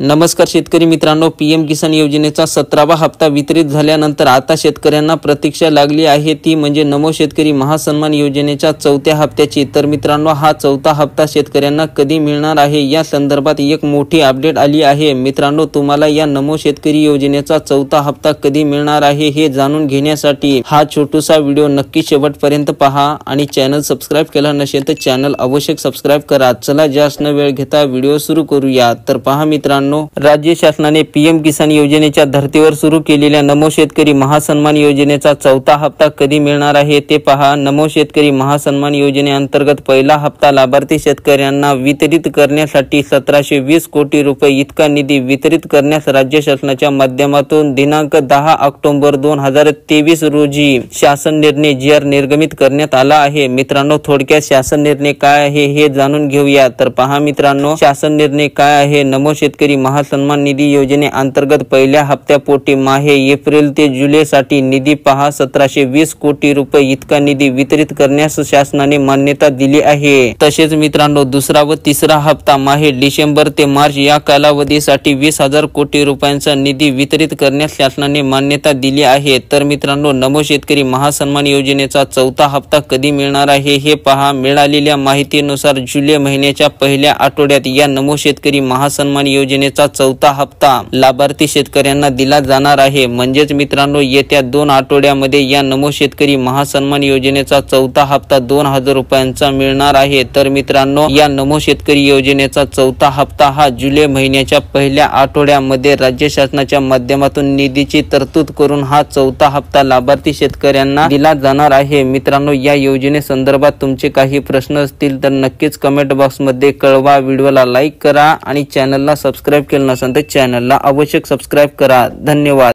नमस्कार शेतकरी मित्रांनो, पीएम किसान योजनेचा 17वा हप्ता वितरित झाल्यानंतर आता शेतकऱ्यांना प्रतीक्षा लागली आहे, ती म्हणजे नमो शेतकरी महासन्मान योजनेच्या 4थ्या हप्त्याची। तर मित्रांनो, हा 4था हप्ता शेतकऱ्यांना कधी मिळणार आहे या संदर्भात एक मोठी अपडेट आली आहे। मित्रांनो, तुम्हाला या नमो शेतकरी योजनेचा 4था हप्ता कधी मिळणार आहे हे जाणून घेण्यासाठी हा छोटासा व्हिडिओ नक्की शेवटपर्यंत पहा आणि चॅनल सबस्क्राइब केला नसेल तर चॅनल अवश्य सबस्क्राइब करा। चला जास्त न वेळ घेता व्हिडिओ सुरू करूया। तर पहा मित्रांनो, राज्य शासनाने पीएम किसान योजनेच्या धर्तीवर सुरू केलेल्या नमो शेतकरी महासन्मान योजनेचा 4था हप्ता कधी मिळणार आहे ते पहा। नमो शेतकरी महासन्मान योजनेअंतर्गत पहिला हप्ता लाभार्थी शेतकऱ्यांना वितरित करण्यासाठी 1720 कोटी रुपये इतका निधी वितरित करण्यास राज्य शासनाच्या माध्यमातून दिनांक 10 ऑक्टोबर 2023 रोजी शासन निर्णय GR निर्गमित करण्यात आला आहे। मित्रांनो, थोडक्यात शासन निर्णय काय आहे हे जाणून घेऊया। तर पहा मित्रांनो, शासन निर्णय काय आहे। नमो शेतकरी महासन्मान निधी योजनेअंतर्गत पहिल्या हप्त्यापोटी माहे एप्रिल ते जुलै साठी निधी पहा 1720 कोटी रुपये इतका निधी वितरित करण्यास शासनाने मान्यता दिली आहे। तसेच मित्रांनो, दुसरा व तिसरा हप्ता माहे डिसेंबर ते मार्च या कालावधीसाठी 20,000 कोटी रुपयांचा निधी वितरित करण्यास शासनाने मान्यता दिली आहे। तर मित्रांनो, नमो शेतकरी महासन्मान योजनेचा 4था हप्ता कधी मिळणार आहे हे पहा। मिळालेल्या माहितीनुसार जुलै महिन्याच्या पहिल्या आठवड्यात या नमो शेतकरी महासन्मान योजनेचा 4था हप्ता लाभार्थी शेतकऱ्यांना दिला जाणार आहे। म्हणजेच मित्रांनो, येत्या 2 आठवड्यामध्ये या नमो शेतकरी महासन्मान योजनेचा 4था हप्ता 2,000 रुपयांचा मिळणार आहे। तर मित्रांनो, या नमो शेतकरी योजनेचा 4था हप्ता हा जुलै महिन्याच्या पहिल्या आठवड्यामध्ये राज्य शासनाच्या माध्यमातून निधीची तरतूद करून हा 4था हप्ता लाभार्थी शेतकऱ्यांना दिला जाणार आहे। मित्रांनो, या योजनेसंदर्भात तुमचे काही प्रश्न असतील तर नक्कीच कमेंट बॉक्स मध्ये कळवा। व्हिडिओला लाईक करा आणि चॅनलला सबस्क्राइब केलं नसेल तर चॅनलला अवश्य सबस्क्राइब करा। धन्यवाद।